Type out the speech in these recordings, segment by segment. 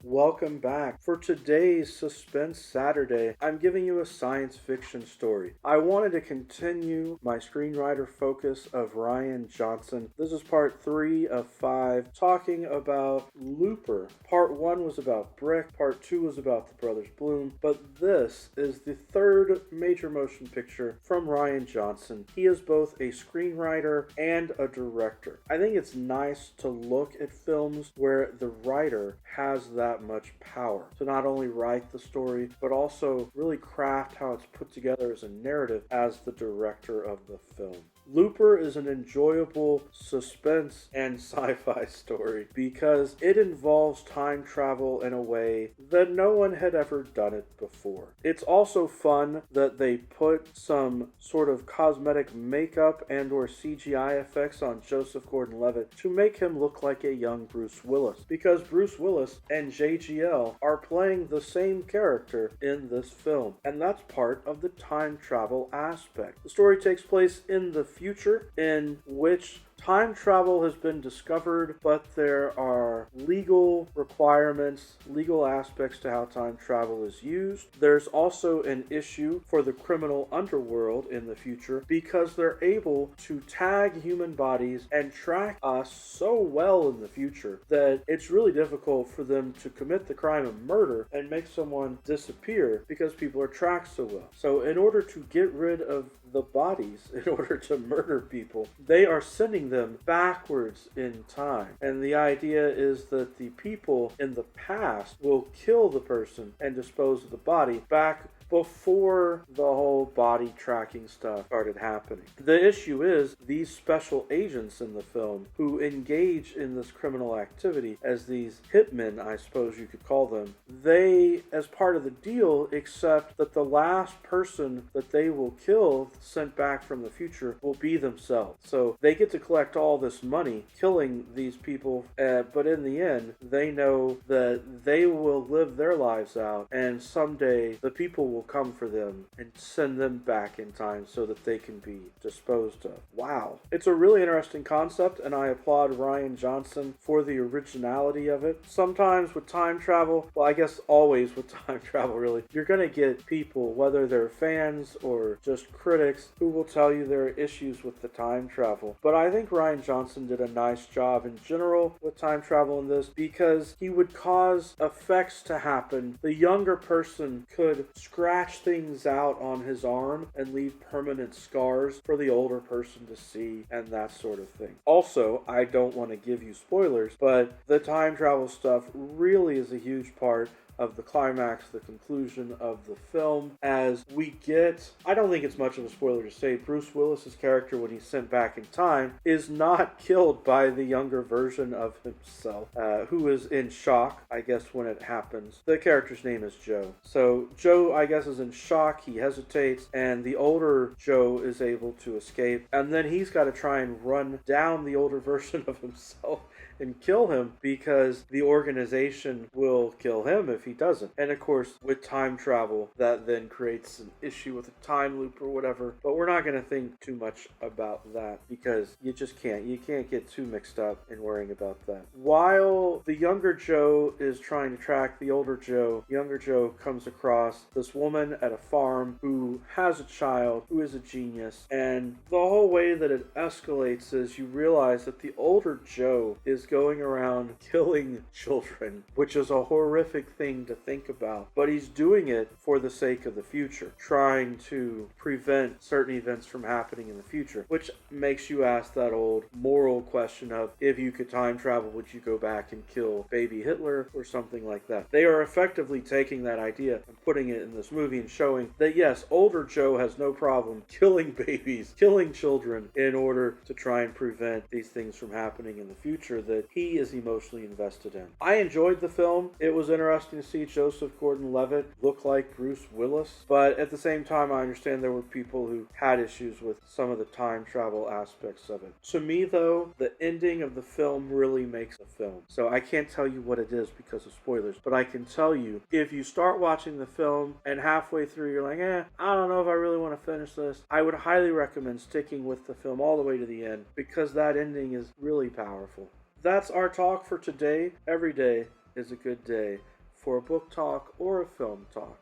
Welcome back. For today's Suspense Saturday, I'm giving you a science fiction story. I wanted to continue my Screenwriter Focus of Rian Johnson. This is part 3 of 5, talking about Looper. Part 1 was about Brick, part 2 was about the Brothers Bloom, but this is the third major motion picture from Rian Johnson. He is both a screenwriter and a director. I think it's nice to look at films where the writer has that much power to not only write the story, but also really craft how it's put together as a narrative as the director of the film. Looper is an enjoyable suspense and sci-fi story because it involves time travel in a way that no one had ever done it before. It's also fun that they put some sort of cosmetic makeup and or CGI effects on Joseph Gordon-Levitt to make him look like a young Bruce Willis, because Bruce Willis and JGL are playing the same character in this film, and that's part of the time travel aspect. The story takes place in the future in which time travel has been discovered, but there are legal requirements, legal aspects to how time travel is used. There's also an issue for the criminal underworld in the future because they're able to tag human bodies and track us so well in the future that it's really difficult for them to commit the crime of murder and make someone disappear because people are tracked so well. So in order to get rid of the bodies, in order to murder people, they are sending them backwards in time. And the idea is that the people in the past will kill the person and dispose of the body back before the whole body tracking stuff started happening. The issue is these special agents in the film who engage in this criminal activity as these hitmen, I suppose you could call them, they, as part of the deal, accept that the last person that they will kill sent back from the future will be themselves. So they get to collect all this money killing these people, but in the end, they know that they will live their lives out, and someday the people will come for them and send them back in time so that they can be disposed of. Wow. It's a really interesting concept, and I applaud Rian Johnson for the originality of it. Sometimes with time travel, well, I guess always with time travel really, you're going to get people, whether they're fans or just critics, who will tell you there are issues with the time travel. But I think Rian Johnson did a nice job in general with time travel in this because he would cause effects to happen. The younger person could scratch things out on his arm and leave permanent scars for the older person to see, and that sort of thing. Also, I don't want to give you spoilers, but the time travel stuff really is a huge part of the climax, the conclusion of the film, as we get, I don't think it's much of a spoiler to say, Bruce Willis's character, when he's sent back in time, is not killed by the younger version of himself, who is in shock, I guess, when it happens. The character's name is Joe. So Joe, I guess, is in shock, he hesitates, and the older Joe is able to escape, and then he's got to try and run down the older version of himself and kill him because the organization will kill him if he doesn't. And of course, with time travel, that then creates an issue with a time loop or whatever. But we're not going to think too much about that because you just can't. You can't get too mixed up in worrying about that. While the younger Joe is trying to track the older Joe, younger Joe comes across this woman at a farm who has a child who is a genius. And the whole way that it escalates is you realize that the older Joe is going around killing children, which is a horrific thing to think about. But he's doing it for the sake of the future, trying to prevent certain events from happening in the future, which makes you ask that old moral question of, if you could time travel, would you go back and kill baby Hitler or something like that? They are effectively taking that idea and putting it in this movie and showing that yes, older Joe has no problem killing babies, killing children in order to try and prevent these things from happening in the future that he is emotionally invested in. I enjoyed the film. It was interesting to see Joseph Gordon-Levitt look like Bruce Willis, but at the same time I understand there were people who had issues with some of the time travel aspects of it. To me though, the ending of the film really makes a film. So I can't tell you what it is because of spoilers, but I can tell you, if you start watching the film and halfway through you're like, I don't know if I really want to finish this, I would highly recommend sticking with the film all the way to the end because that ending is really powerful. That's our talk for today. Every day, is a good day for a book talk or a film talk.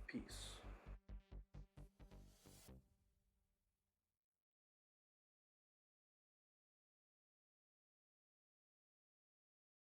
Peace.